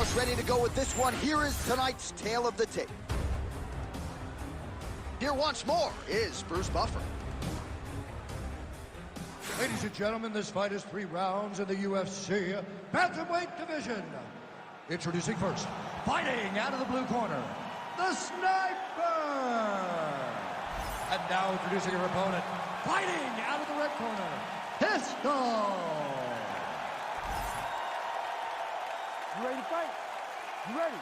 almost ready to go with this one. Here is tonight's tale of the tape. Here once more is Bruce Buffer. Ladies and gentlemen, this fight is 3 rounds in the UFC bantamweight division. Introducing first, fighting out of the blue corner, the Sniper. And now introducing her opponent, fighting out of the red corner, Pistol. You ready to fight? You ready?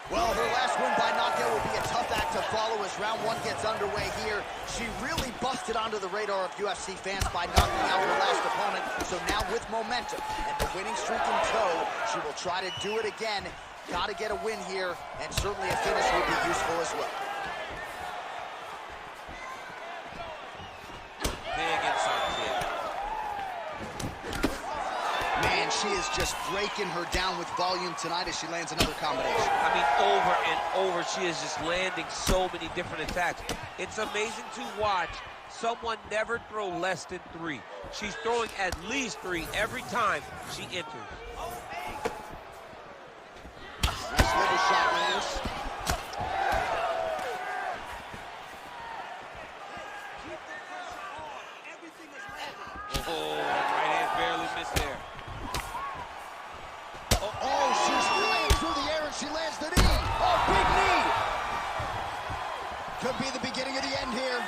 Well, her last win by knockout will be a tough act to follow as round 1 gets underway here. She really busted onto the radar of UFC fans by knocking out her last opponent. So now with momentum and the winning streak in tow, she will try to do it again. Got to get a win here, and certainly a finish would be useful as well. Big inside kick. Man, she is just breaking her down with volume tonight as she lands another combination. I mean, over and over, she is just landing so many different attacks. It's amazing to watch someone never throw less than 3. She's throwing at least 3 every time she enters. Nice liver shot, Lewis. Oh, right hand barely missed there. Oh, she's flying through the air and she lands the knee. Oh, big knee. Could be the beginning of the end here.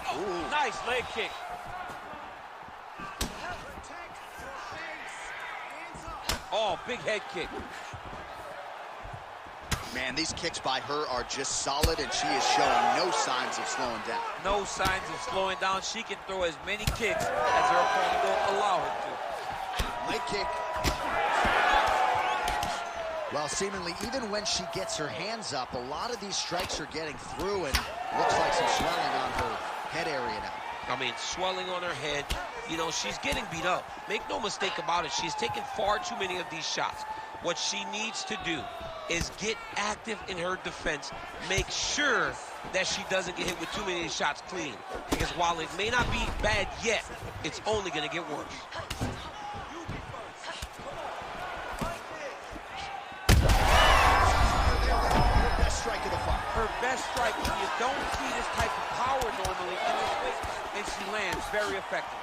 Oh, nice leg kick. Oh, big head kick. Man, these kicks by her are just solid, and she is showing no signs of slowing down. No signs of slowing down. She can throw as many kicks as her opponent will allow her to. Leg kick. Well, seemingly, even when she gets her hands up, a lot of these strikes are getting through, and looks like some swelling on her head area now. I mean, swelling on her head. You know, she's getting beat up. Make no mistake about it. She's taken far too many of these shots. What she needs to do is get active in her defense. Make sure that she doesn't get hit with too many of these shots clean. Because while it may not be bad yet, it's only going to get worse. Her best strike of the fight. Her best strike, you don't see this type of power normally in this weight, and she lands very effectively.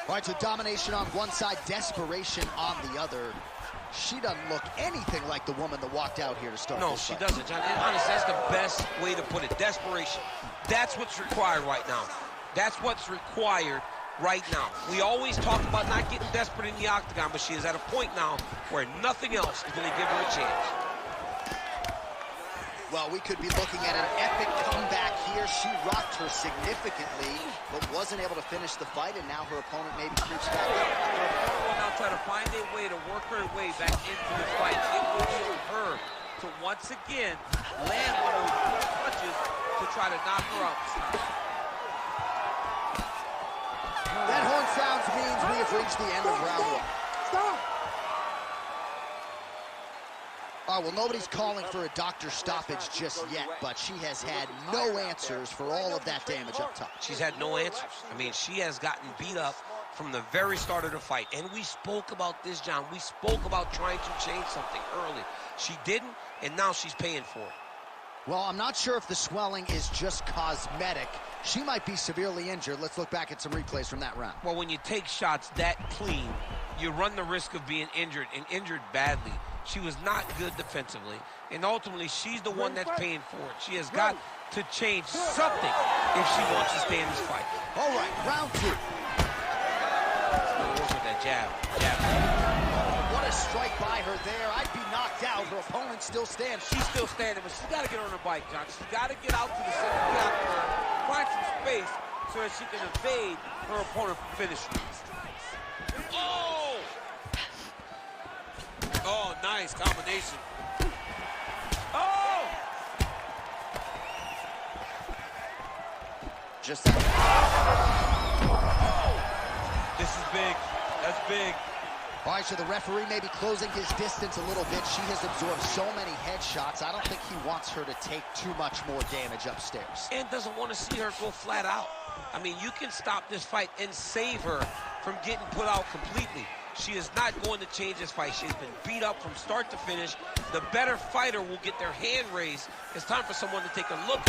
All right, so domination on one side, desperation on the other. She doesn't look anything like the woman that walked out here to start No, this she fight. doesn't, John. And honestly, that's the best way to put it. Desperation. That's what's required right now. That's what's required right now. We always talk about not getting desperate in the octagon, but she is at a point now where nothing else is going to give her a chance. Well, we could be looking at an epic comeback here. She rocked her significantly, but wasn't able to finish the fight, and now her opponent maybe creeps back in. Her opponent will now try to find a way to work her way back into the fight. It will be on her to once again land one of those punches to try to knock her out this time. That horn sounds means we have reached the end of round 1. Stop! All right, well, nobody's calling for a doctor stoppage just yet, but she has had no answers for all of that damage up top. She's had no answers. I mean, she has gotten beat up from the very start of the fight. And we spoke about this, John. We spoke about trying to change something early. She didn't, and now she's paying for it. Well, I'm not sure if the swelling is just cosmetic. She might be severely injured. Let's look back at some replays from that round. Well, when you take shots that clean, you run the risk of being injured, and injured badly. She was not good defensively, and ultimately, she's the one that's paying for it. She has got to change something if she wants to stay in this fight. All right, round 2. Work with that jab. What a strike by her there. I'd be knocked out. Her opponent still stands. She's still standing, but she's got to get on her bike, John. She's got to get out to the center of the octagon, find some space so that she can evade her opponent from finishing. Oh! Oh, nice combination. Oh! Just that. This is big. That's big. All right, so the referee may be closing his distance a little bit. She has absorbed so many headshots. I don't think he wants her to take too much more damage upstairs. And doesn't want to see her go flat out. I mean, you can stop this fight and save her from getting put out completely. She is not going to change this fight. She's been beat up from start to finish. The better fighter will get their hand raised. It's time for someone to take a look.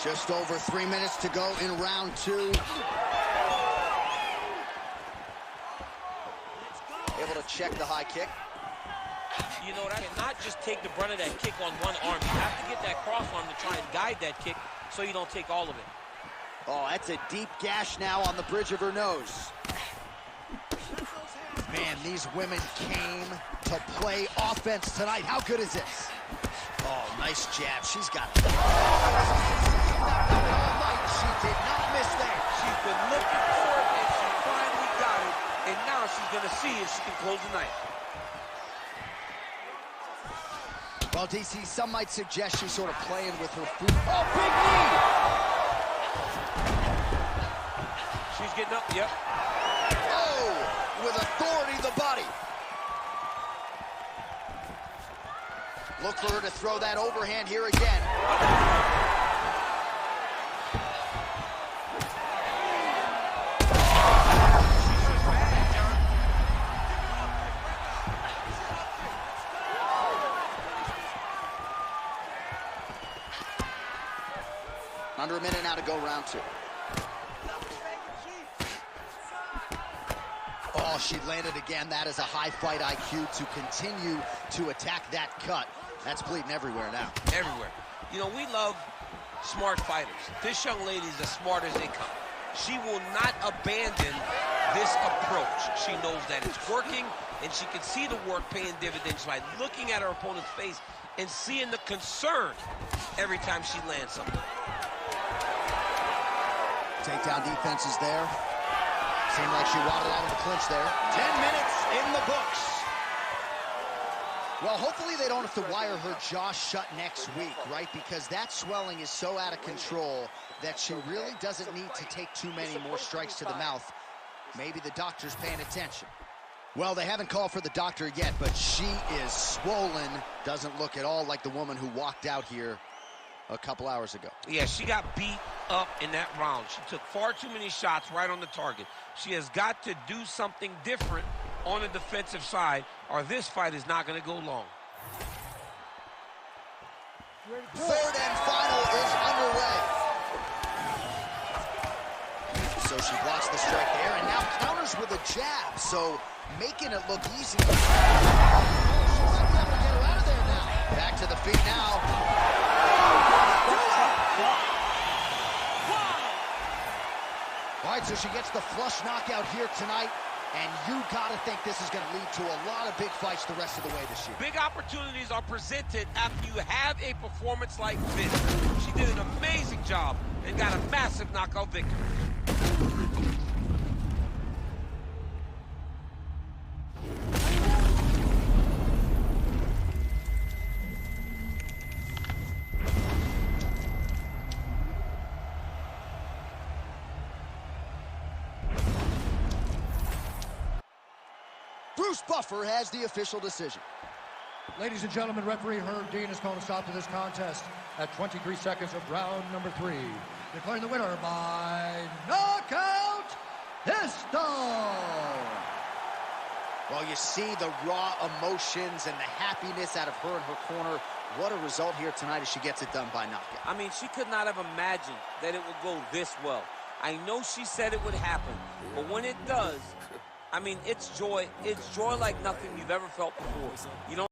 Just over 3 minutes to go in round 2. Able to check the high kick. You know, that cannot just take the brunt of that kick on one arm. You have to get that cross arm to try and guide that kick so you don't take all of it. Oh, that's a deep gash now on the bridge of her nose. Man, these women came to play offense tonight. How good is this? Oh, nice jab. She's got it. She did not miss there. She's been looking for it, and she finally got it. And now she's going to see if she can close the night. Well, DC, some might suggest she's sort of playing with her foot. Oh, big knee! She's getting up, yep. Oh, with authority, the body. Look for her to throw that overhand here again. Under a minute now to go round 2. Oh, she landed again. That is a high fight IQ to continue to attack that cut. That's bleeding everywhere now. Everywhere. You know, we love smart fighters. This young lady is as smart as they come. She will not abandon this approach. She knows that it's working, and she can see the work paying dividends by looking at her opponent's face and seeing the concern every time she lands something. Takedown defense is there. Seemed like she waddled out of the clinch there. 10 minutes in the books. Well, hopefully they don't have to wire her jaw shut next week, right? Because that swelling is so out of control that she really doesn't need to take too many more strikes to the mouth. Maybe the doctor's paying attention. Well, they haven't called for the doctor yet, but she is swollen. Doesn't look at all like the woman who walked out here a couple hours ago. Yeah, she got beat up in that round. She took far too many shots right on the target. She has got to do something different on the defensive side, or this fight is not going to go long. Third and final is underway. So she blocks the strike there, and now counters with a jab, so making it look easy. She's not able to get her out of there now. Back to the feet now. All right, so she gets the flush knockout here tonight, and you gotta think this is gonna lead to a lot of big fights the rest of the way this year. Big opportunities are presented after you have a performance like this. She did an amazing job and got a massive knockout victory. Bruce Buffer has the official decision. Ladies and gentlemen, referee Herb Dean has called a stop to this contest at 23 seconds of round number 3. Declaring the winner by knockout, Pistol! Well, you see the raw emotions and the happiness out of her in her corner. What a result here tonight as she gets it done by knockout. I mean, she could not have imagined that it would go this well. I know she said it would happen, but when it does, I mean, it's joy like nothing you've ever felt before. You don't